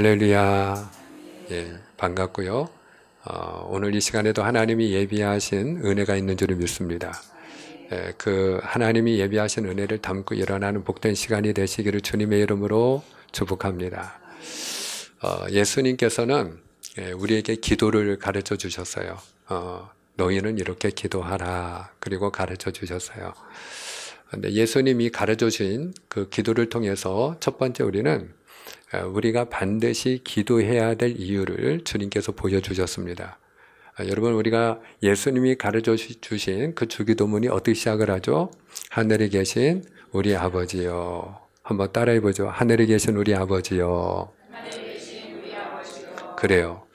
할렐루야. 예, 반갑고요. 오늘 이 시간에도 하나님이 예비하신 은혜가 있는 줄을 믿습니다. 그 하나님이 예비하신 은혜를 담고 일어나는 복된 시간이 되시기를 주님의 이름으로 축복합니다. 예수님께서는 우리에게 기도를 가르쳐 주셨어요. 너희는 이렇게 기도하라. 그리고 가르쳐 주셨어요. 근데 예수님이 가르쳐 주신 그 기도를 통해서 첫 번째 우리가 반드시 기도해야 될 이유를 주님께서 보여주셨습니다. 여러분, 우리가 예수님이 가르쳐 주신 그 주기도문이 어떻게 시작을 하죠? 하늘에 계신 우리 아버지요. 한번 따라해보죠. 하늘에 계신 우리 아버지요. 그래요.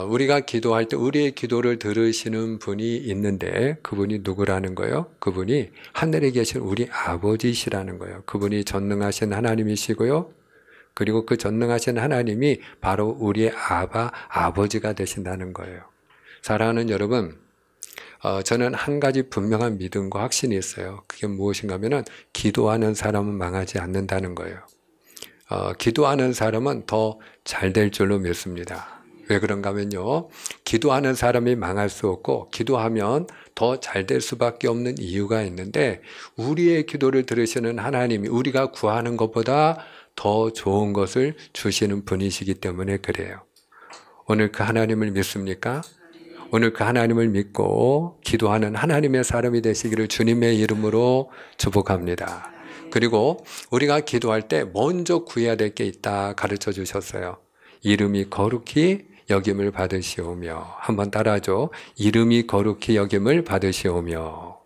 우리가 기도할 때 우리의 기도를 들으시는 분이 있는데 그분이 누구라는 거예요? 그분이 하늘에 계신 우리 아버지시라는 거예요. 그분이 전능하신 하나님이시고요. 그리고 그 전능하신 하나님이 바로 우리의 아버지가 되신다는 거예요. 사랑하는 여러분, 저는 한 가지 분명한 믿음과 확신이 있어요. 그게 무엇인가 하면은 기도하는 사람은 망하지 않는다는 거예요. 기도하는 사람은 더 잘 될 줄로 믿습니다. 왜 그런가 하면요, 기도하는 사람이 망할 수 없고 기도하면 더 잘 될 수밖에 없는 이유가 있는데, 우리의 기도를 들으시는 하나님이 우리가 구하는 것보다 더 좋은 것을 주시는 분이시기 때문에 그래요. 오늘 그 하나님을 믿습니까? 오늘 그 하나님을 믿고 기도하는 하나님의 사람이 되시기를 주님의 이름으로 축복합니다. 그리고 우리가 기도할 때 먼저 구해야 될 게 있다 가르쳐 주셨어요. 이름이 거룩히 여김을 받으시오며. 한번 따라하죠. 이름이 거룩히 여김을 받으시오며.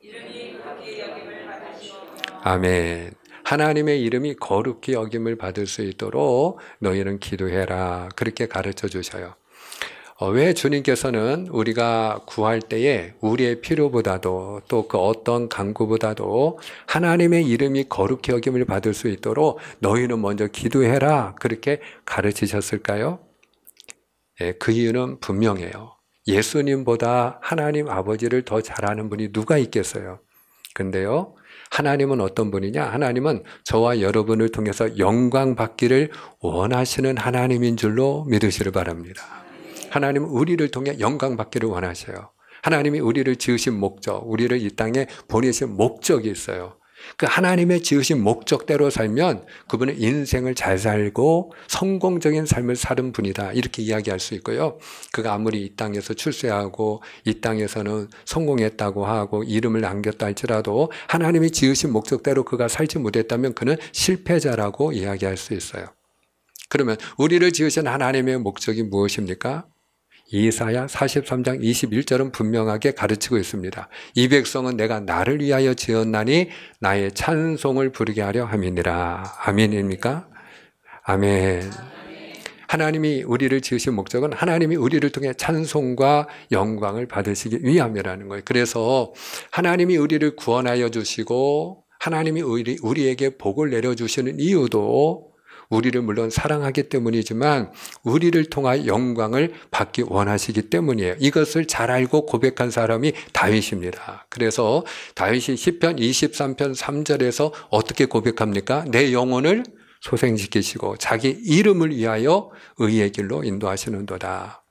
아멘. 하나님의 이름이 거룩히 여김을 받을 수 있도록 너희는 기도해라. 그렇게 가르쳐 주셔요. 왜 주님께서는 우리가 구할 때에 우리의 필요보다도 또 그 어떤 간구보다도 하나님의 이름이 거룩히 여김을 받을 수 있도록 너희는 먼저 기도해라. 그렇게 가르치셨을까요? 그 이유는 분명해요. 예수님보다 하나님 아버지를 더 잘 아는 분이 누가 있겠어요? 근데요, 하나님은 어떤 분이냐? 하나님은 저와 여러분을 통해서 영광 받기를 원하시는 하나님인 줄로 믿으시길 바랍니다. 하나님은 우리를 통해 영광 받기를 원하셔요. 하나님이 우리를 지으신 목적, 우리를 이 땅에 보내신 목적이 있어요. 그 하나님의 지으신 목적대로 살면 그분은 인생을 잘 살고 성공적인 삶을 사는 분이다. 이렇게 이야기할 수 있고요. 그가 아무리 이 땅에서 출세하고 이 땅에서는 성공했다고 하고 이름을 남겼다 할지라도 하나님이 지으신 목적대로 그가 살지 못했다면 그는 실패자라고 이야기할 수 있어요. 그러면 우리를 지으신 하나님의 목적이 무엇입니까? 이사야 43장 21절은 분명하게 가르치고 있습니다. 이 백성은 내가 나를 위하여 지었나니 나의 찬송을 부르게 하려 함이니라. 아멘입니까? 아멘. 하나님이 우리를 지으신 목적은 하나님이 우리를 통해 찬송과 영광을 받으시기 위함이라는 거예요. 그래서 하나님이 우리를 구원하여 주시고 하나님이 우리에게 복을 내려주시는 이유도 우리를 물론 사랑하기 때문이지만 우리를 통하여 영광을 받기 원하시기 때문이에요. 이것을 잘 알고 고백한 사람이 다윗입니다. 그래서 다윗이 시편 23편 3절에서 어떻게 고백합니까? 내 영혼을 소생시키시고 자기 이름을 위하여 의의 길로 인도하시는도다.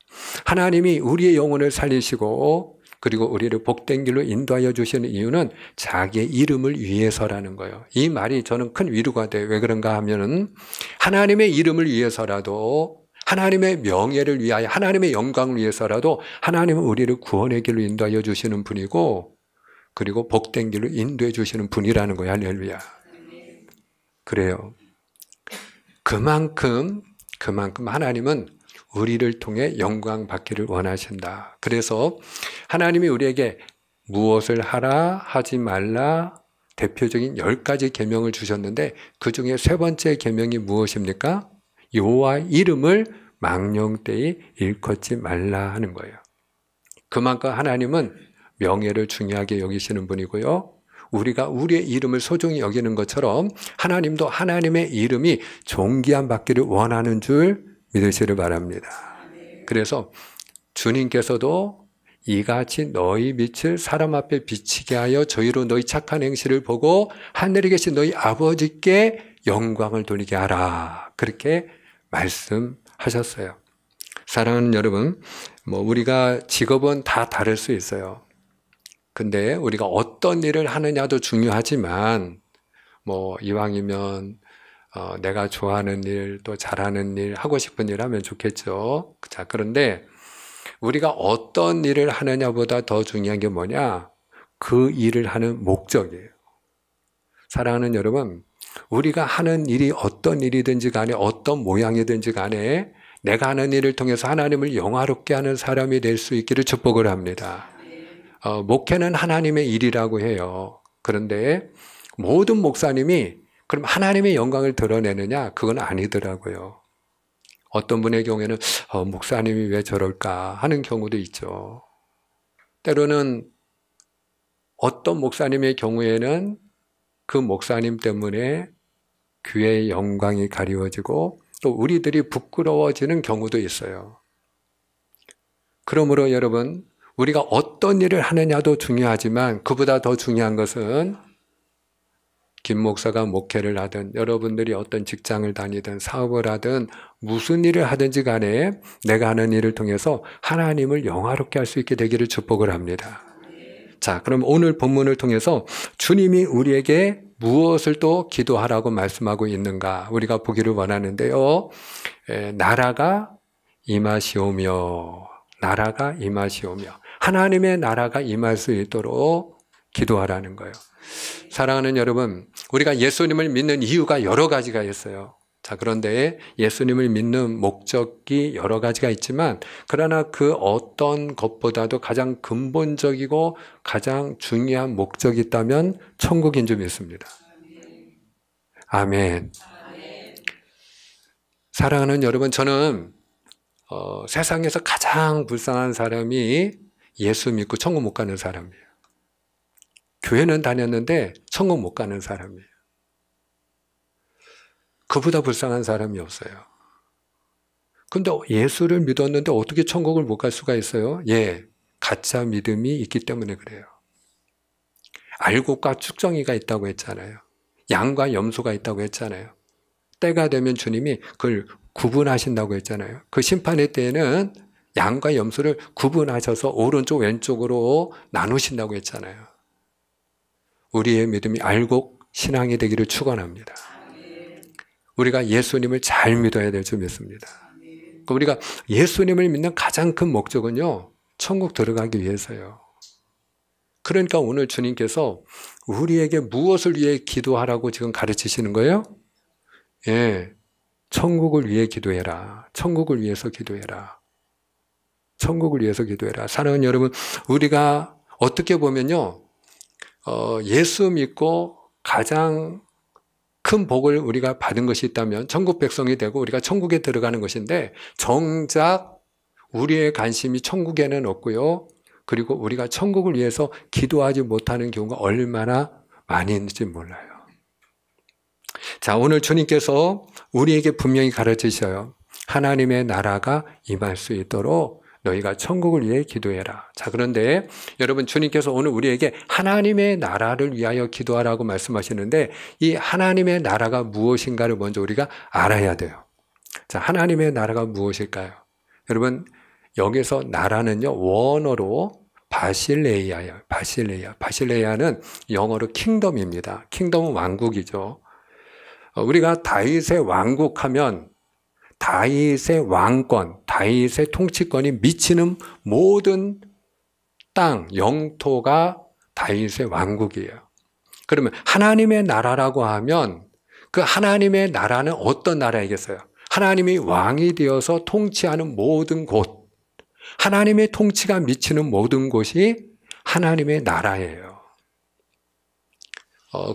하나님이 우리의 영혼을 살리시고 그리고 우리를 복된 길로 인도하여 주시는 이유는 자기의 이름을 위해서라는 거예요. 이 말이 저는 큰 위로가 돼요. 왜 그런가 하면은 하나님의 이름을 위해서라도, 하나님의 명예를 위하여, 하나님의 영광을 위해서라도 하나님은 우리를 구원의 길로 인도하여 주시는 분이고 그리고 복된 길로 인도해 주시는 분이라는 거예요. 할렐루야. 그래요. 그만큼 하나님은 우리를 통해 영광 받기를 원하신다. 그래서 하나님이 우리에게 무엇을 하라, 하지 말라 대표적인 10가지 계명을 주셨는데 그 중에 3번째 계명이 무엇입니까? 여호와 이름을 망령되이 일컫지 말라 하는 거예요. 그만큼 하나님은 명예를 중요하게 여기시는 분이고요. 우리가 우리의 이름을 소중히 여기는 것처럼 하나님도 하나님의 이름이 존귀함 받기를 원하는 줄 믿으시길 바랍니다. 그래서 주님께서도 이같이 너희 빛을 사람 앞에 비치게 하여 저희로 너희 착한 행실을 보고 하늘에 계신 너희 아버지께 영광을 돌리게 하라. 그렇게 말씀 하셨어요. 사랑하는 여러분, 우리가 직업은 다 다를 수 있어요. 근데 우리가 어떤 일을 하느냐도 중요하지만, 이왕이면 내가 좋아하는 일, 또 잘하는 일, 하고 싶은 일 하면 좋겠죠. 자, 그런데 우리가 어떤 일을 하느냐보다 더 중요한 게 뭐냐? 그 일을 하는 목적이에요. 사랑하는 여러분, 우리가 하는 일이 어떤 일이든지 간에 어떤 모양이든지 간에 내가 하는 일을 통해서 하나님을 영화롭게 하는 사람이 될 수 있기를 축복을 합니다. 목회는 하나님의 일이라고 해요. 그런데 모든 목사님이 그럼 하나님의 영광을 드러내느냐? 그건 아니더라고요. 어떤 분의 경우에는 목사님이 왜 저럴까 하는 경우도 있죠. 때로는 어떤 목사님의 경우에는 그 목사님 때문에 교회의 영광이 가리워지고 또 우리들이 부끄러워지는 경우도 있어요. 그러므로 여러분, 우리가 어떤 일을 하느냐도 중요하지만 그보다 더 중요한 것은 김 목사가 목회를 하든 여러분들이 어떤 직장을 다니든 사업을 하든 무슨 일을 하든지 간에 내가 하는 일을 통해서 하나님을 영화롭게 할 수 있게 되기를 축복을 합니다. 자, 그럼 오늘 본문을 통해서 주님이 우리에게 무엇을 또 기도하라고 말씀하고 있는가 우리가 보기를 원하는데요. 나라가 임하시오며, 나라가 임하시오며, 하나님의 나라가 임할 수 있도록 기도하라는 거예요. 사랑하는 여러분, 우리가 예수님을 믿는 이유가 여러 가지가 있어요. 자, 그런데 예수님을 믿는 목적이 여러 가지가 있지만 그러나 그 어떤 것보다도 가장 근본적이고 가장 중요한 목적이 있다면 천국인 줄 믿습니다. 아멘. 사랑하는 여러분, 저는 세상에서 가장 불쌍한 사람이 예수 믿고 천국 못 가는 사람이에요. 교회는 다녔는데 천국 못 가는 사람이에요. 그보다 불쌍한 사람이 없어요. 근데 예수를 믿었는데 어떻게 천국을 못 갈 수가 있어요? 가짜 믿음이 있기 때문에 그래요. 알곡과 쭉정이가 있다고 했잖아요. 양과 염소가 있다고 했잖아요. 때가 되면 주님이 그걸 구분하신다고 했잖아요. 그 심판의 때에는 양과 염소를 구분하셔서 오른쪽 왼쪽으로 나누신다고 했잖아요. 우리의 믿음이 알곡 신앙이 되기를 축원합니다. 우리가 예수님을 잘 믿어야 될 줄 믿습니다. 우리가 예수님을 믿는 가장 큰 목적은요, 천국 들어가기 위해서요. 그러니까 오늘 주님께서 우리에게 무엇을 위해 기도하라고 지금 가르치시는 거예요? 천국을 위해 기도해라. 천국을 위해서 기도해라. 천국을 위해서 기도해라. 사랑하는 여러분, 우리가 어떻게 보면요, 예수 믿고 가장 큰 복을 우리가 받은 것이 있다면 천국 백성이 되고 우리가 천국에 들어가는 것인데 정작 우리의 관심이 천국에는 없고요. 그리고 우리가 천국을 위해서 기도하지 못하는 경우가 얼마나 많이 있는지 몰라요. 자, 오늘 주님께서 우리에게 분명히 가르치셔요. 하나님의 나라가 임할 수 있도록 너희가 천국을 위해 기도해라. 자, 그런데 여러분, 주님께서 오늘 우리에게 하나님의 나라를 위하여 기도하라고 말씀하시는데 이 하나님의 나라가 무엇인가를 먼저 우리가 알아야 돼요. 자, 하나님의 나라가 무엇일까요? 여러분, 여기서 나라는요, 원어로 바실레이아예요. 바실레이아. 바실레이아는 영어로 킹덤입니다. 킹덤은 왕국이죠. 우리가 다윗의 왕국하면 다윗의 왕권, 다윗의 통치권이 미치는 모든 땅, 영토가 다윗의 왕국이에요. 그러면 하나님의 나라라고 하면 그 하나님의 나라는 어떤 나라이겠어요? 하나님이 왕이 되어서 통치하는 모든 곳, 하나님의 통치가 미치는 모든 곳이 하나님의 나라예요.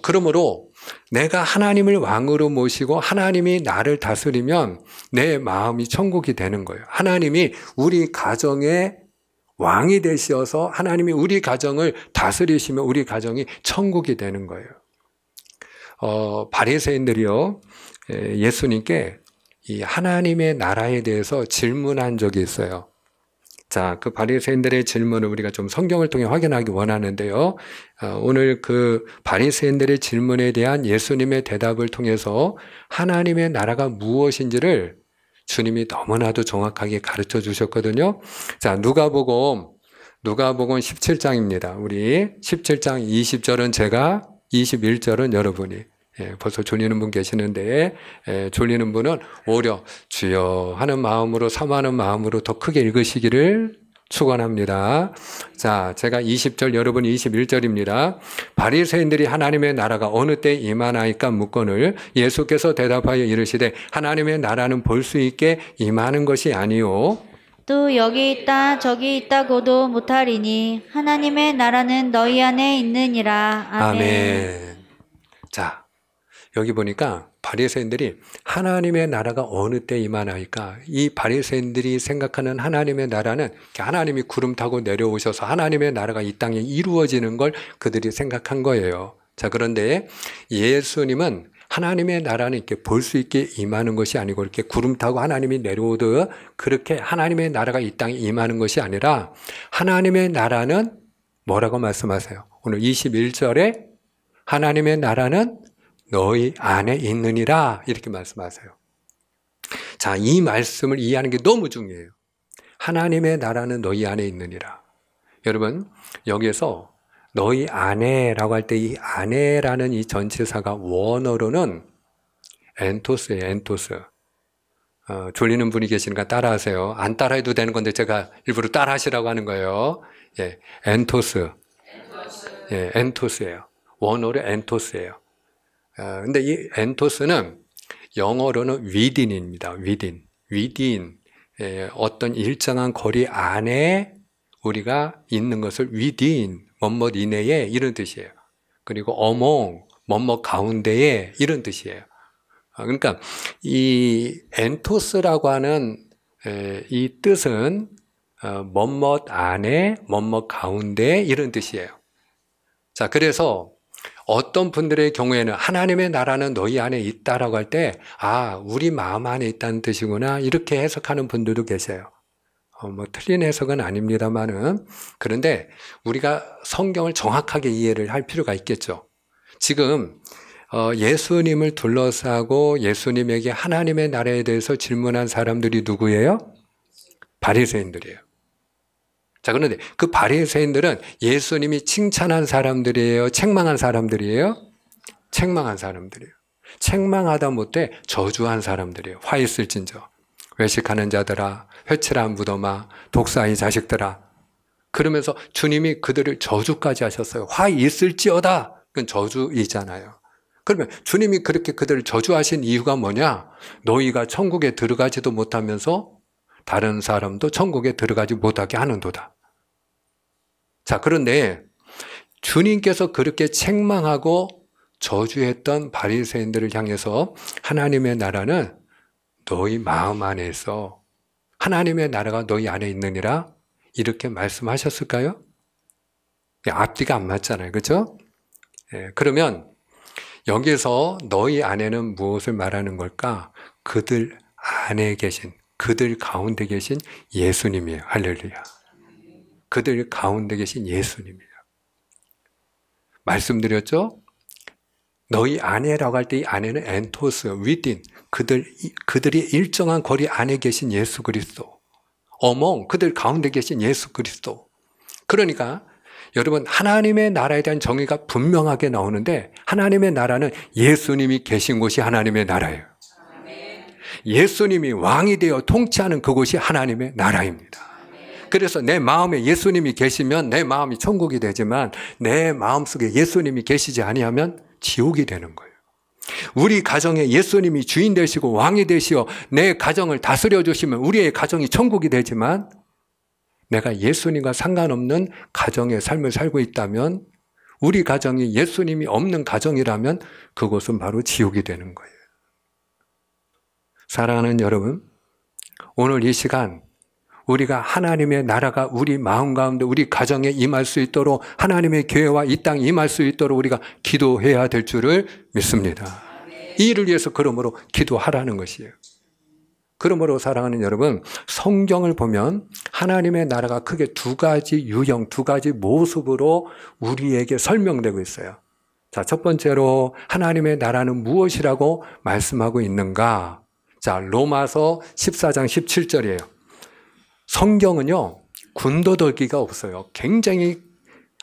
그러므로 내가 하나님을 왕으로 모시고 하나님이 나를 다스리면 내 마음이 천국이 되는 거예요. 하나님이 우리 가정의 왕이 되셔서 하나님이 우리 가정을 다스리시면 우리 가정이 천국이 되는 거예요. 바리새인들이요, 예수님께 이 하나님의 나라에 대해서 질문한 적이 있어요. 자, 그 바리새인들의 질문을 우리가 좀 성경을 통해 확인하기 원하는데요. 오늘 그 바리새인들의 질문에 대한 예수님의 대답을 통해서 하나님의 나라가 무엇인지를 주님이 너무나도 정확하게 가르쳐 주셨거든요. 자, 누가복음 17장입니다. 우리 17장 20절은 제가, 21절은 여러분이. 벌써 졸리는 분 계시는데, 졸리는 분은 오히려 주여 하는 마음으로, 사모하는 마음으로 더 크게 읽으시기를 축원합니다. 자, 제가 20절, 여러분 21절입니다. 바리새인들이 하나님의 나라가 어느 때 임하나이까 묻거늘 예수께서 대답하여 이르시되 하나님의 나라는 볼 수 있게 임하는 것이 아니요 또 여기 있다 저기 있다고도 못하리니 하나님의 나라는 너희 안에 있느니라. 아멘. 아멘. 자, 여기 보니까 바리새인들이 하나님의 나라가 어느 때 임하나이까, 이 바리새인들이 생각하는 하나님의 나라는 하나님이 구름 타고 내려오셔서 하나님의 나라가 이 땅에 이루어지는 걸 그들이 생각한 거예요. 자, 그런데 예수님은 하나님의 나라는 이렇게 볼 수 있게 임하는 것이 아니고 이렇게 구름 타고 하나님이 내려오듯 그렇게 하나님의 나라가 이 땅에 임하는 것이 아니라 하나님의 나라는 뭐라고 말씀하세요? 오늘 21절에 하나님의 나라는 너희 안에 있느니라 이렇게 말씀하세요. 자, 이 말씀을 이해하는 게 너무 중요해요. 하나님의 나라는 너희 안에 있느니라. 여러분, 여기에서 너희 안에라고 할 때 이 안에라는 이 전치사가 원어로는 엔토스예요. 엔토스. 졸리는 분이 계시니까 따라하세요. 안 따라해도 되는 건데 제가 일부러 따라하시라고 하는 거예요. 예, 엔토스. 예, 엔토스예요. 원어로 엔토스예요. 근데 이 엔토스는 영어로는 within입니다. within. 어떤 일정한 거리 안에 우리가 있는 것을 within, 뭐뭇 이내에 이런 뜻이에요. 그리고 among, 뭐뭇 가운데에 이런 뜻이에요. 그러니까 이 엔토스라고 하는 이 뜻은 뭐뭇 안에, 뭐뭇 가운데 이런 뜻이에요. 자, 그래서 어떤 분들의 경우에는 하나님의 나라는 너희 안에 있다라고 할 때, 아, 우리 마음 안에 있다는 뜻이구나 이렇게 해석하는 분들도 계세요. 뭐 틀린 해석은 아닙니다만은, 그런데 우리가 성경을 정확하게 이해를 할 필요가 있겠죠. 지금 예수님을 둘러싸고 예수님에게 하나님의 나라에 대해서 질문한 사람들이 누구예요? 바리새인들이에요. 자, 그런데 그 바리새인들은 예수님이 칭찬한 사람들이에요? 책망한 사람들이에요? 책망한 사람들이에요. 책망하다 못해 저주한 사람들이에요. 화 있을진저. 외식하는 자들아, 회칠한 무덤아, 독사의 자식들아. 그러면서 주님이 그들을 저주까지 하셨어요. 화 있을지어다. 그건 저주이잖아요. 그러면 주님이 그렇게 그들을 저주하신 이유가 뭐냐? 너희가 천국에 들어가지도 못하면서 다른 사람도 천국에 들어가지 못하게 하는도다. 자, 그런데 주님께서 그렇게 책망하고 저주했던 바리새인들을 향해서 하나님의 나라는 너희 마음 안에 있어. 하나님의 나라가 너희 안에 있느니라 이렇게 말씀하셨을까요? 앞뒤가 안 맞잖아요. 그렇죠? 그러면 여기서 너희 안에는 무엇을 말하는 걸까? 그들 안에 계신, 그들 가운데 계신 예수님이에요. 할렐루야. 그들 가운데 계신 예수님이에요. 말씀드렸죠? 너희 안에라고 할 때 이 안에는 엔토스, within, 그들이 일정한 거리 안에 계신 예수 그리스도, among, 그들 가운데 계신 예수 그리스도. 그러니까 여러분, 하나님의 나라에 대한 정의가 분명하게 나오는데 하나님의 나라는 예수님이 계신 곳이 하나님의 나라예요. 예수님이 왕이 되어 통치하는 그곳이 하나님의 나라입니다. 그래서 내 마음에 예수님이 계시면 내 마음이 천국이 되지만 내 마음속에 예수님이 계시지 아니하면 지옥이 되는 거예요. 우리 가정에 예수님이 주인 되시고 왕이 되시어 내 가정을 다스려 주시면 우리의 가정이 천국이 되지만 내가 예수님과 상관없는 가정의 삶을 살고 있다면, 우리 가정이 예수님이 없는 가정이라면 그곳은 바로 지옥이 되는 거예요. 사랑하는 여러분, 오늘 이 시간 우리가 하나님의 나라가 우리 마음 가운데 우리 가정에 임할 수 있도록, 하나님의 교회와 이 땅에 임할 수 있도록 우리가 기도해야 될 줄을 믿습니다. 이 일을 위해서 그러므로 기도하라는 것이에요. 그러므로 사랑하는 여러분, 성경을 보면 하나님의 나라가 크게 두 가지 유형, 두 가지 모습으로 우리에게 설명되고 있어요. 자, 첫 번째로 하나님의 나라는 무엇이라고 말씀하고 있는가? 자, 로마서 14장 17절이에요. 성경은요, 군더더기가 없어요. 굉장히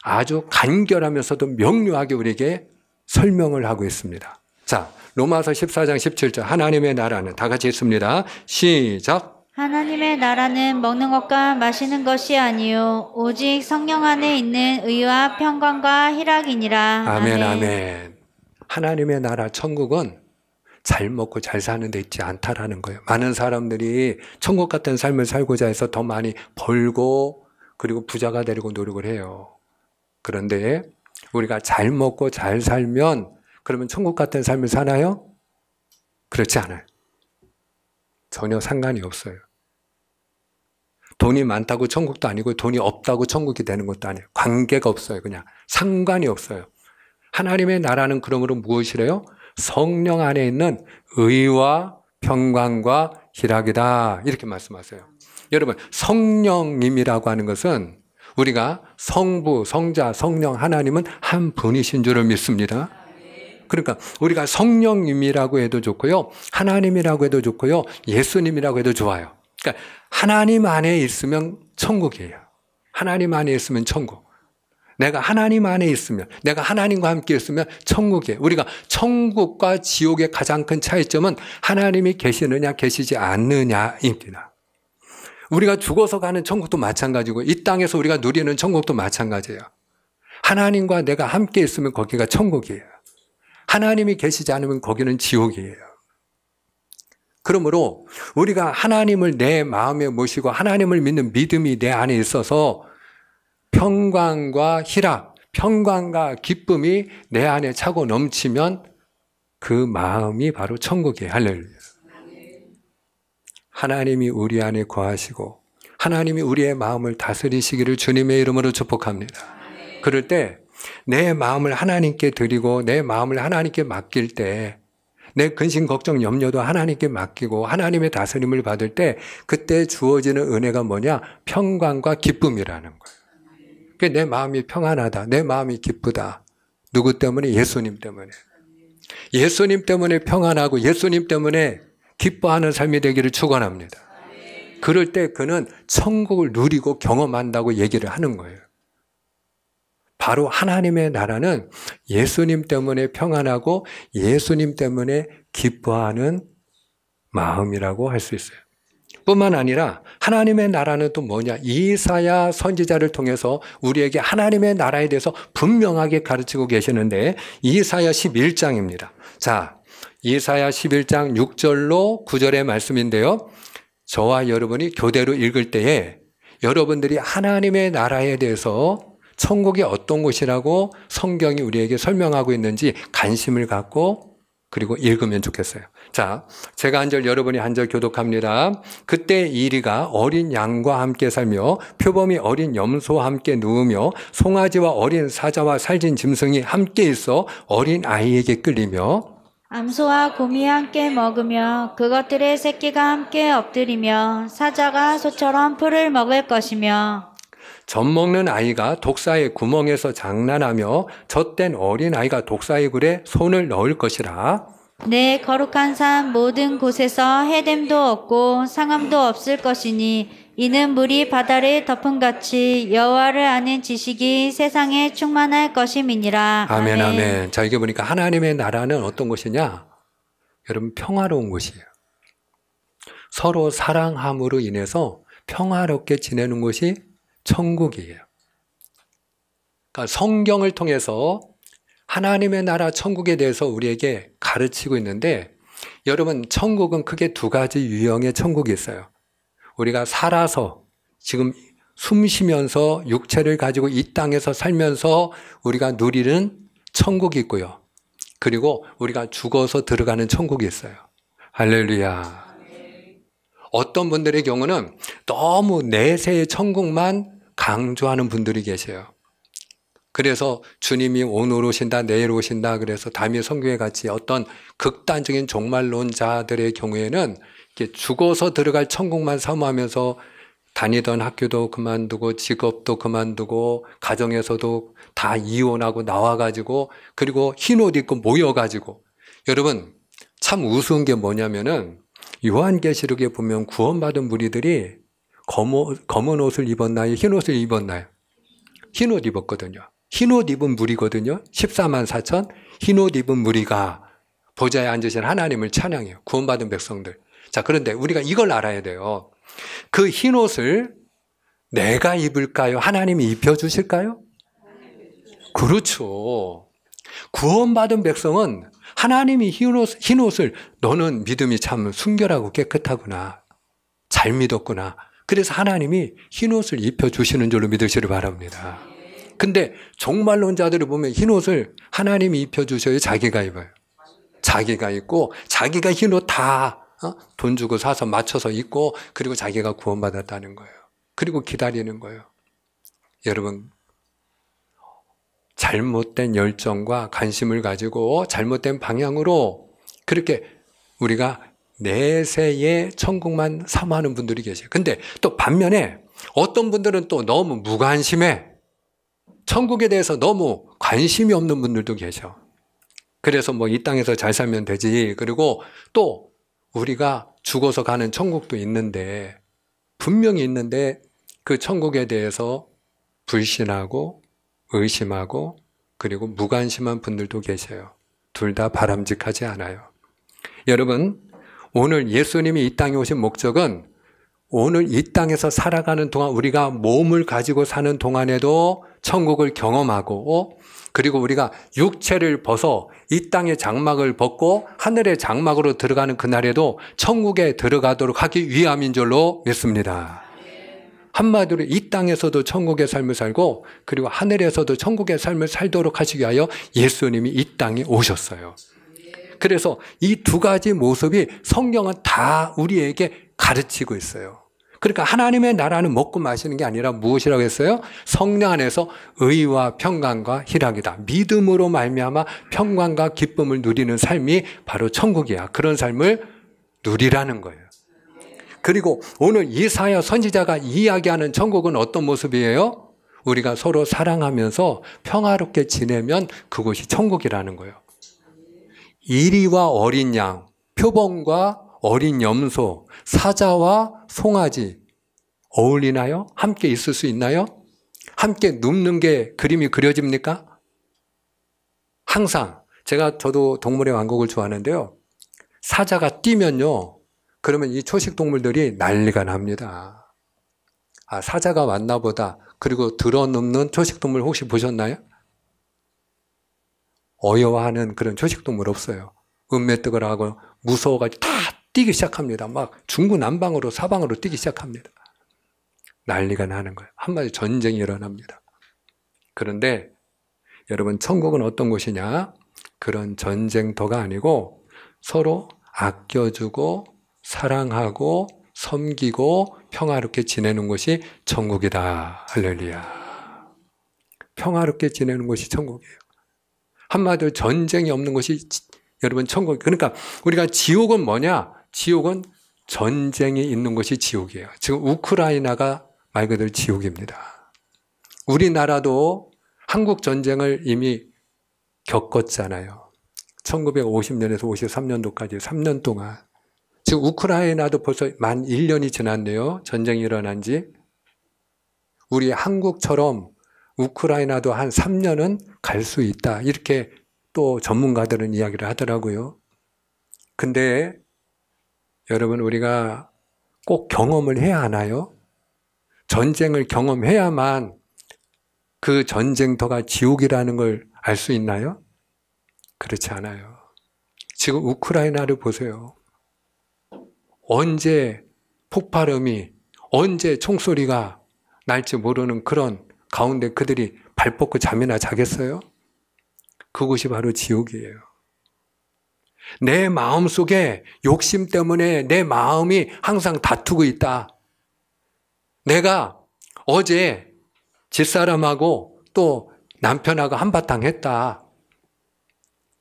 아주 간결하면서도 명료하게 우리에게 설명을 하고 있습니다. 자, 로마서 14장 17절. 하나님의 나라는, 다 같이 읽습니다. 시작. 하나님의 나라는 먹는 것과 마시는 것이 아니요 오직 성령 안에 있는 의와 평강과 희락이니라. 아멘, 아멘. 하나님의 나라 천국은 잘 먹고 잘 사는 데 있지 않다라는 거예요. 많은 사람들이 천국 같은 삶을 살고자 해서 더 많이 벌고 그리고 부자가 되려고 노력을 해요. 그런데 우리가 잘 먹고 잘 살면 그러면 천국 같은 삶을 사나요? 그렇지 않아요. 전혀 상관이 없어요. 돈이 많다고 천국도 아니고 돈이 없다고 천국이 되는 것도 아니에요. 관계가 없어요. 그냥 상관이 없어요. 하나님의 나라는 그러므로 무엇이래요? 성령 안에 있는 의와 평강과 희락이다. 이렇게 말씀하세요. 여러분, 성령님이라고 하는 것은 우리가 성부, 성자, 성령 하나님은 한 분이신 줄을 믿습니다. 그러니까 우리가 성령님이라고 해도 좋고요. 하나님이라고 해도 좋고요. 예수님이라고 해도 좋아요. 그러니까 하나님 안에 있으면 천국이에요. 하나님 안에 있으면 천국. 내가 하나님 안에 있으면, 내가 하나님과 함께 있으면 천국이에요. 우리가 천국과 지옥의 가장 큰 차이점은 하나님이 계시느냐 계시지 않느냐입니다. 우리가 죽어서 가는 천국도 마찬가지고 이 땅에서 우리가 누리는 천국도 마찬가지예요. 하나님과 내가 함께 있으면 거기가 천국이에요. 하나님이 계시지 않으면 거기는 지옥이에요. 그러므로 우리가 하나님을 내 마음에 모시고 하나님을 믿는 믿음이 내 안에 있어서 평강과 희락, 평강과 기쁨이 내 안에 차고 넘치면 그 마음이 바로 천국이에요. 할렐루야. 하나님이 우리 안에 거하시고 하나님이 우리의 마음을 다스리시기를 주님의 이름으로 축복합니다. 그럴 때 내 마음을 하나님께 드리고 내 마음을 하나님께 맡길 때 내 근심, 걱정, 염려도 하나님께 맡기고 하나님의 다스림을 받을 때 그때 주어지는 은혜가 뭐냐? 평강과 기쁨이라는 거예요. 내 마음이 평안하다. 내 마음이 기쁘다. 누구 때문에? 예수님 때문에. 예수님 때문에 평안하고 예수님 때문에 기뻐하는 삶이 되기를 축원합니다. 그럴 때 그는 천국을 누리고 경험한다고 얘기를 하는 거예요. 바로 하나님의 나라는 예수님 때문에 평안하고 예수님 때문에 기뻐하는 마음이라고 할 수 있어요. 뿐만 아니라 하나님의 나라는 또 뭐냐? 이사야 선지자를 통해서 우리에게 하나님의 나라에 대해서 분명하게 가르치고 계시는데 이사야 11장입니다. 자, 이사야 11장 6절로 9절의 말씀인데요. 저와 여러분이 교대로 읽을 때에 여러분들이 하나님의 나라에 대해서 천국이 어떤 곳이라고 성경이 우리에게 설명하고 있는지 관심을 갖고 그리고 읽으면 좋겠어요. 자, 제가 한 절 여러분이 한 절 교독합니다. 그때 이리가 어린 양과 함께 살며 표범이 어린 염소와 함께 누우며 송아지와 어린 사자와 살진 짐승이 함께 있어 어린 아이에게 끌리며 암소와 곰이 함께 먹으며 그것들의 새끼가 함께 엎드리며 사자가 소처럼 풀을 먹을 것이며 젖 먹는 아이가 독사의 구멍에서 장난하며 젖된 어린 아이가 독사의 굴에 손을 넣을 것이라. 내 거룩한 산 모든 곳에서 해됨도 없고 상함도 없을 것이니 이는 물이 바다를 덮음같이 여호와를 아는 지식이 세상에 충만할 것임이니라. 아멘, 아멘. 자, 이게 보니까 하나님의 나라는 어떤 곳이냐? 여러분, 평화로운 곳이에요. 서로 사랑함으로 인해서 평화롭게 지내는 곳이 천국이에요. 그러니까 성경을 통해서 하나님의 나라 천국에 대해서 우리에게 가르치고 있는데 여러분, 천국은 크게 두 가지 유형의 천국이 있어요. 우리가 살아서 지금 숨 쉬면서 육체를 가지고 이 땅에서 살면서 우리가 누리는 천국이 있고요. 그리고 우리가 죽어서 들어가는 천국이 있어요. 할렐루야. 어떤 분들의 경우는 너무 내세의 천국만 강조하는 분들이 계세요. 그래서 주님이 오늘 오신다, 내일 오신다, 그래서 다음에 성경에 같이 어떤 극단적인 종말론자들의 경우에는 이렇게 죽어서 들어갈 천국만 사모하면서 다니던 학교도 그만두고 직업도 그만두고 가정에서도 다 이혼하고 나와가지고 그리고 흰옷 입고 모여가지고 여러분 참 우스운 게 뭐냐면은 요한계시록에 보면 구원받은 무리들이 검은 옷을 입었나요? 흰 옷을 입었나요? 흰 옷 입었거든요. 흰 옷 입은 무리거든요. 14만 4천 흰 옷 입은 무리가 보좌에 앉으신 하나님을 찬양해요. 구원받은 백성들. 자, 그런데 우리가 이걸 알아야 돼요. 그 흰 옷을 내가 입을까요? 하나님이 입혀주실까요? 그렇죠. 구원받은 백성은 하나님이 흰 옷을 너는 믿음이 참 순결하고 깨끗하구나. 잘 믿었구나. 그래서 하나님이 흰 옷을 입혀주시는 줄로 믿으시길 바랍니다. 근데 종말론자들을 보면 흰 옷을 하나님이 입혀주셔요? 자기가 입어요? 자기가 입고 자기가 흰 옷 다 돈 주고 사서 맞춰서 입고 그리고 자기가 구원받았다는 거예요. 그리고 기다리는 거예요. 여러분, 잘못된 열정과 관심을 가지고 잘못된 방향으로 그렇게 우리가 내세의 천국만 사모하는 분들이 계세요. 근데 또 반면에 어떤 분들은 또 너무 무관심해. 천국에 대해서 너무 관심이 없는 분들도 계셔. 그래서 뭐 이 땅에서 잘 살면 되지. 그리고 또 우리가 죽어서 가는 천국도 있는데, 분명히 있는데 그 천국에 대해서 불신하고 의심하고 그리고 무관심한 분들도 계세요. 둘 다 바람직하지 않아요. 여러분, 오늘 예수님이 이 땅에 오신 목적은 오늘 이 땅에서 살아가는 동안 우리가 몸을 가지고 사는 동안에도 천국을 경험하고 그리고 우리가 육체를 벗어 이 땅의 장막을 벗고 하늘의 장막으로 들어가는 그날에도 천국에 들어가도록 하기 위함인 줄로 믿습니다. 한마디로 이 땅에서도 천국의 삶을 살고 그리고 하늘에서도 천국의 삶을 살도록 하시기 위하여 예수님이 이 땅에 오셨어요. 그래서 이 두 가지 모습이 성경은 다 우리에게 가르치고 있어요. 그러니까 하나님의 나라는 먹고 마시는 게 아니라 무엇이라고 했어요? 성령 안에서 의와 평강과 희락이다. 믿음으로 말미암아 평강과 기쁨을 누리는 삶이 바로 천국이야. 그런 삶을 누리라는 거예요. 그리고 오늘 이사야 선지자가 이야기하는 천국은 어떤 모습이에요? 우리가 서로 사랑하면서 평화롭게 지내면 그곳이 천국이라는 거예요. 이리와 어린 양, 표범과 어린 염소, 사자와 송아지 어울리나요? 함께 있을 수 있나요? 함께 눕는 게 그림이 그려집니까? 항상 저도 동물의 왕국을 좋아하는데요. 사자가 뛰면요. 그러면 이 초식 동물들이 난리가 납니다. 아, 사자가 왔나 보다. 그리고 들어눕는 초식 동물 혹시 보셨나요? 어여워하는 그런 초식 동물 없어요. 은매뜨거라 하고 무서워가지고 다 뛰기 시작합니다. 막 중구난방으로 사방으로 뛰기 시작합니다. 난리가 나는 거예요. 한마디로 전쟁이 일어납니다. 그런데 여러분, 천국은 어떤 곳이냐? 그런 전쟁터가 아니고 서로 아껴주고 사랑하고 섬기고 평화롭게 지내는 곳이 천국이다. 할렐루야. 평화롭게 지내는 곳이 천국이에요. 한마디로 전쟁이 없는 곳이 여러분 천국. 그러니까 우리가 지옥은 뭐냐? 지옥은 전쟁이 있는 곳이 지옥이에요. 지금 우크라이나가 말 그대로 지옥입니다. 우리나라도 한국 전쟁을 이미 겪었잖아요. 1950년에서 53년도까지 3년 동안. 지금 우크라이나도 벌써 만 1년이 지났네요. 전쟁이 일어난 지. 우리 한국처럼 우크라이나도 한 3년은 갈 수 있다. 이렇게 또 전문가들은 이야기를 하더라고요. 근데 여러분, 우리가 꼭 경험을 해야 하나요? 전쟁을 경험해야만 그 전쟁터가 지옥이라는 걸 알 수 있나요? 그렇지 않아요. 지금 우크라이나를 보세요. 언제 폭발음이, 언제 총소리가 날지 모르는 그런 가운데 그들이 발 뻗고 잠이나 자겠어요? 그곳이 바로 지옥이에요. 내 마음속에 욕심 때문에 내 마음이 항상 다투고 있다. 내가 어제 집사람하고 또 남편하고 한바탕 했다.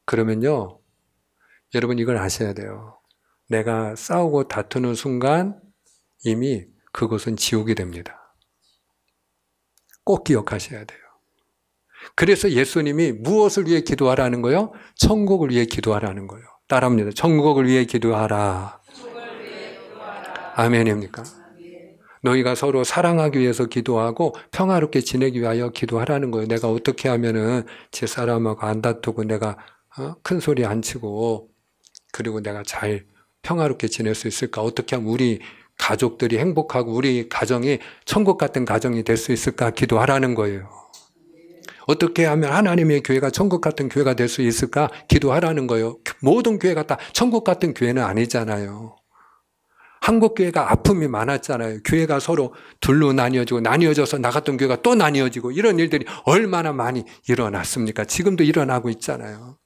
그러면요, 여러분 이걸 아셔야 돼요. 내가 싸우고 다투는 순간 이미 그곳은 지옥이 됩니다. 꼭 기억하셔야 돼요. 그래서 예수님이 무엇을 위해 기도하라는 거예요? 천국을 위해 기도하라는 거예요. 따라합니다. 천국을 위해 기도하라. 아멘입니까? 너희가 서로 사랑하기 위해서 기도하고 평화롭게 지내기 위하여 기도하라는 거예요. 내가 어떻게 하면은 제 사람하고 안 다투고 내가 큰 소리 안 치고 그리고 내가 잘 평화롭게 지낼 수 있을까? 어떻게 하면 우리 가족들이 행복하고 우리 가정이 천국 같은 가정이 될 수 있을까? 기도하라는 거예요. 어떻게 하면 하나님의 교회가 천국 같은 교회가 될 수 있을까? 기도하라는 거예요. 모든 교회가 다 천국 같은 교회는 아니잖아요. 한국 교회가 아픔이 많았잖아요. 교회가 서로 둘로 나뉘어져서 나갔던 교회가 또 나뉘어지고 이런 일들이 얼마나 많이 일어났습니까? 지금도 일어나고 있잖아요.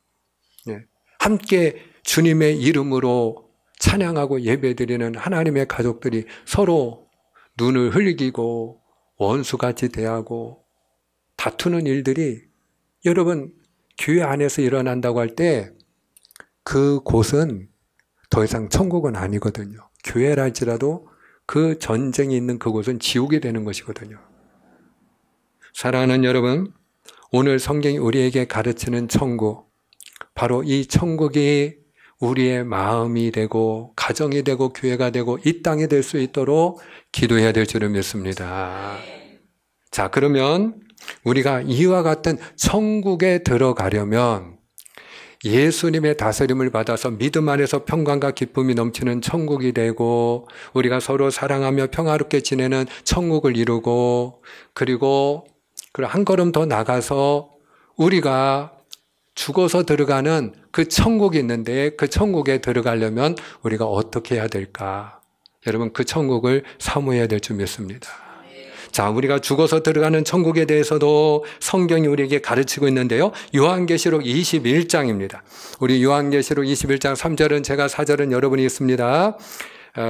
함께 주님의 이름으로 찬양하고 예배드리는 하나님의 가족들이 서로 눈을 흘리고 원수같이 대하고 다투는 일들이 여러분 교회 안에서 일어난다고 할 때 그곳은 더 이상 천국은 아니거든요. 교회랄지라도 그 전쟁이 있는 그곳은 지옥이 되는 것이거든요. 사랑하는 여러분, 오늘 성경이 우리에게 가르치는 천국, 바로 이 천국이 우리의 마음이 되고 가정이 되고 교회가 되고 이 땅이 될 수 있도록 기도해야 될 줄을 믿습니다. 자, 그러면 우리가 이와 같은 천국에 들어가려면 예수님의 다스림을 받아서 믿음 안에서 평강과 기쁨이 넘치는 천국이 되고 우리가 서로 사랑하며 평화롭게 지내는 천국을 이루고 그리고 한 걸음 더 나가서 우리가 죽어서 들어가는 그 천국이 있는데 그 천국에 들어가려면 우리가 어떻게 해야 될까? 여러분 그 천국을 사모해야 될 줄 믿습니다. 자, 우리가 죽어서 들어가는 천국에 대해서도 성경이 우리에게 가르치고 있는데요. 요한계시록 21장입니다. 우리 요한계시록 21장 3절은 제가 4절은 여러분이 있습니다.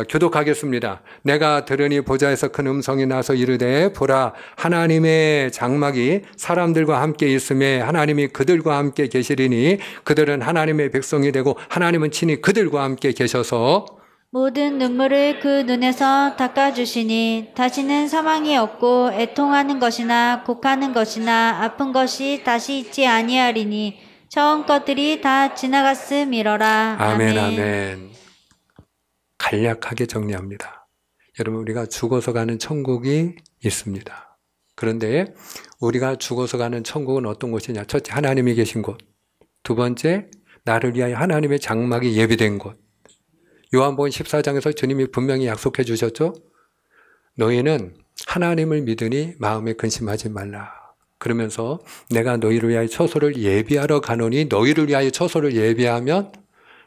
교독하겠습니다. 내가 들으니 보좌에서 큰 음성이 나서 이르되 보라 하나님의 장막이 사람들과 함께 있음에 하나님이 그들과 함께 계시리니 그들은 하나님의 백성이 되고 하나님은 친히 그들과 함께 계셔서 모든 눈물을 그 눈에서 닦아주시니 다시는 사망이 없고 애통하는 것이나 곡하는 것이나 아픈 것이 다시 있지 아니하리니 처음 것들이 다 지나갔음이러라. 아멘. 아멘. 간략하게 정리합니다. 여러분 우리가 죽어서 가는 천국이 있습니다. 그런데 우리가 죽어서 가는 천국은 어떤 곳이냐? 첫째 하나님이 계신 곳, 두 번째 나를 위하여 하나님의 장막이 예비된 곳. 요한복음 14장에서 주님이 분명히 약속해 주셨죠. 너희는 하나님을 믿으니 마음에 근심하지 말라. 그러면서 내가 너희를 위하여 처소를 예비하러 가노니 너희를 위하여 처소를 예비하면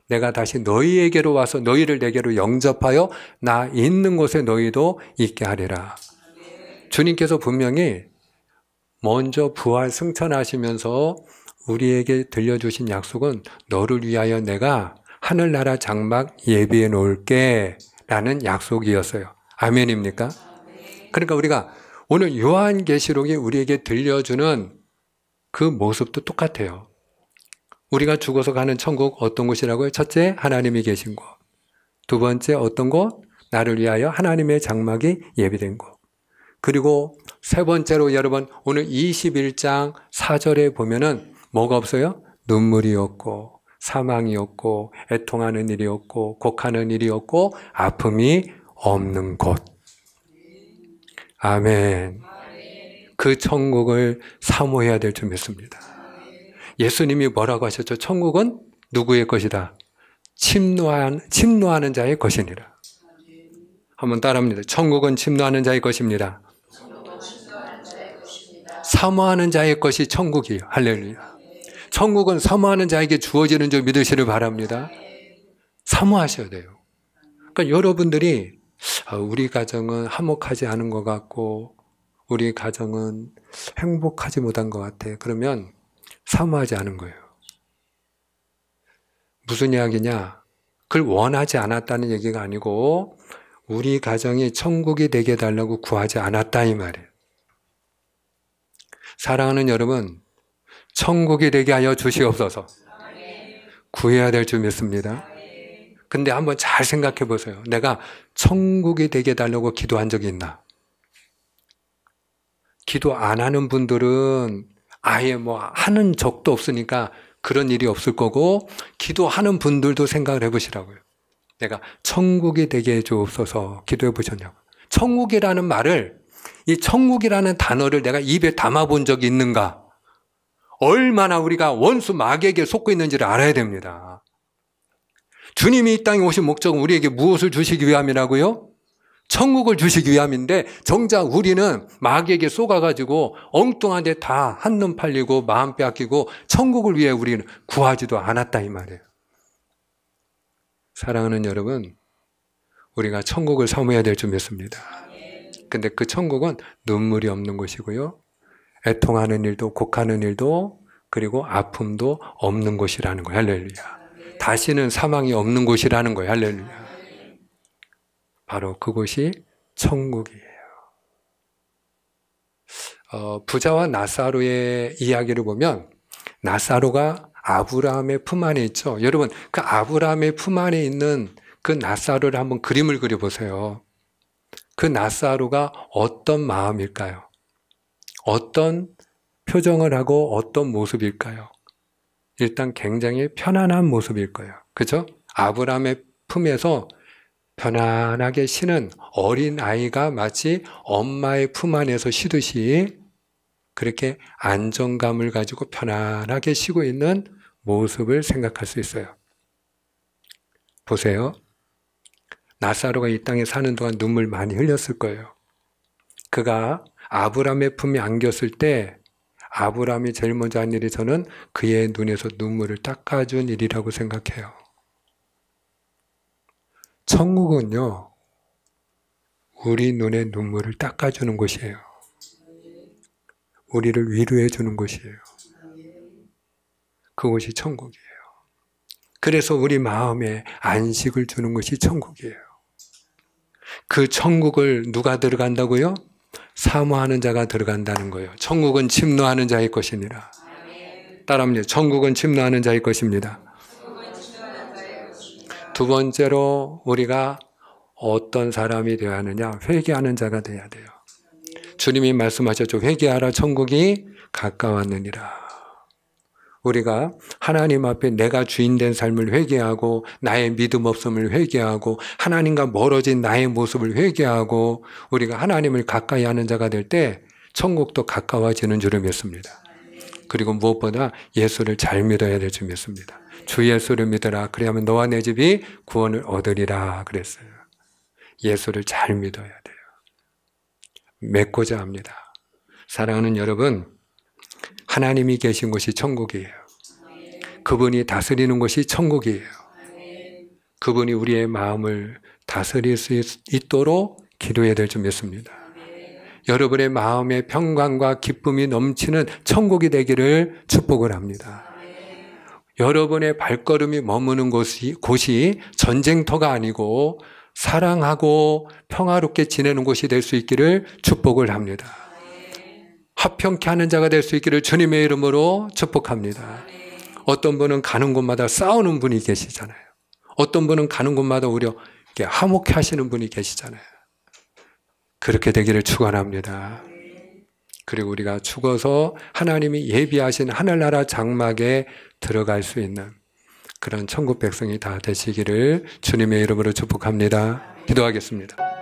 내가 다시 너희에게로 와서 너희를 내게로 영접하여 나 있는 곳에 너희도 있게 하리라. 주님께서 분명히 먼저 부활 승천하시면서 우리에게 들려주신 약속은 너를 위하여 내가 하늘나라 장막 예비해 놓을게 라는 약속이었어요. 아멘입니까? 그러니까 우리가 오늘 요한계시록이 우리에게 들려주는 그 모습도 똑같아요. 우리가 죽어서 가는 천국 어떤 곳이라고요? 첫째, 하나님이 계신 곳. 두 번째, 어떤 곳? 나를 위하여 하나님의 장막이 예비된 곳. 그리고 세 번째로 여러분 오늘 21장 4절에 보면은 뭐가 없어요? 눈물이 없고 사망이 없고 애통하는 일이 없고 곡하는 일이 없고 아픔이 없는 곳. 아멘. 그 천국을 사모해야 될 줄 믿습니다. 예수님이 뭐라고 하셨죠? 천국은 누구의 것이다? 침노하는 자의 것이니라. 한번 따라합니다. 천국은 침노하는 자의 것입니다. 사모하는 자의 것이 천국이에요. 할렐루야. 천국은 사모하는 자에게 주어지는 줄 믿으시길 바랍니다. 사모하셔야 돼요. 그러니까 여러분들이 우리 가정은 화목하지 않은 것 같고 우리 가정은 행복하지 못한 것 같아. 그러면 사모하지 않은 거예요. 무슨 이야기냐? 그걸 원하지 않았다는 얘기가 아니고 우리 가정이 천국이 되게 해달라고 구하지 않았다 이 말이에요. 사랑하는 여러분, 천국이 되게 하여 주시옵소서. 구해야 될 줄 믿습니다. 근데 한번 잘 생각해 보세요. 내가 천국이 되게 해달라고 기도한 적이 있나? 기도 안 하는 분들은 아예 하는 적도 없으니까 그런 일이 없을 거고 기도하는 분들도 생각을 해보시라고요. 내가 천국이 되게 해주옵소서 기도해 보셨냐고. 천국이라는 말을, 이 천국이라는 단어를 내가 입에 담아 본 적이 있는가? 얼마나 우리가 원수 마귀에게 속고 있는지를 알아야 됩니다. 주님이 이 땅에 오신 목적은 우리에게 무엇을 주시기 위함이라고요? 천국을 주시기 위함인데 정작 우리는 마귀에게 속아가지고 엉뚱한 데 다 한눈 팔리고 마음 빼앗기고 천국을 위해 우리는 구하지도 않았다 이 말이에요. 사랑하는 여러분, 우리가 천국을 사모해야 될 줄 믿습니다. 근데 그 천국은 눈물이 없는 곳이고요, 애통하는 일도 곡하는 일도 그리고 아픔도 없는 곳이라는 거예요. 할렐루야. 다시는 사망이 없는 곳이라는 거예요. 할렐루야. 바로 그곳이 천국이에요. 부자와 나사로의 이야기를 보면 나사로가 아브라함의 품 안에 있죠. 여러분, 그 아브라함의 품 안에 있는 그 나사로를 한번 그림을 그려보세요. 그 나사로가 어떤 마음일까요? 어떤 표정을 하고 어떤 모습일까요? 일단 굉장히 편안한 모습일 거예요. 그죠? 아브라함의 품에서 편안하게 쉬는 어린 아이가 마치 엄마의 품 안에서 쉬듯이 그렇게 안정감을 가지고 편안하게 쉬고 있는 모습을 생각할 수 있어요. 보세요. 나사로가 이 땅에 사는 동안 눈물 많이 흘렸을 거예요. 그가 아브라함의 품에 안겼을 때 아브라함이 제일 먼저 한 일이 저는 그의 눈에서 눈물을 닦아준 일이라고 생각해요. 천국은요, 우리 눈의 눈물을 닦아주는 곳이에요. 우리를 위로해 주는 곳이에요. 그곳이 천국이에요. 그래서 우리 마음에 안식을 주는 것이 천국이에요. 그 천국을 누가 들어간다고요? 사모하는 자가 들어간다는 거예요. 천국은 침노하는 자의 것이니라. 따라합니다. 천국은 침노하는 자의 것입니다. 두 번째로 우리가 어떤 사람이 되어야 하느냐? 회개하는 자가 되어야 돼요. 주님이 말씀하셨죠. 회개하라, 천국이 가까웠느니라. 우리가 하나님 앞에 내가 주인된 삶을 회개하고 나의 믿음 없음을 회개하고 하나님과 멀어진 나의 모습을 회개하고 우리가 하나님을 가까이 하는 자가 될 때 천국도 가까워지는 줄을 믿습니다. 그리고 무엇보다 예수를 잘 믿어야 될 줄 믿습니다. 주 예수를 믿어라. 그래야만 너와 내 집이 구원을 얻으리라 그랬어요. 예수를 잘 믿어야 돼요. 맺고자 합니다. 사랑하는 여러분, 하나님이 계신 곳이 천국이에요. 그분이 다스리는 곳이 천국이에요. 그분이 우리의 마음을 다스릴 수 있도록 기도해야 될 줄 믿습니다. 여러분의 마음에 평강과 기쁨이 넘치는 천국이 되기를 축복을 합니다. 여러분의 발걸음이 머무는 곳이 전쟁터가 아니고 사랑하고 평화롭게 지내는 곳이 될 수 있기를 축복을 합니다. 화평케 하는 자가 될 수 있기를 주님의 이름으로 축복합니다. 어떤 분은 가는 곳마다 싸우는 분이 계시잖아요. 어떤 분은 가는 곳마다 오히려 화목해 하시는 분이 계시잖아요. 그렇게 되기를 축원합니다. 그리고 우리가 죽어서 하나님이 예비하신 하늘나라 장막에 들어갈 수 있는 그런 천국 백성이 다 되시기를 주님의 이름으로 축복합니다. 기도하겠습니다.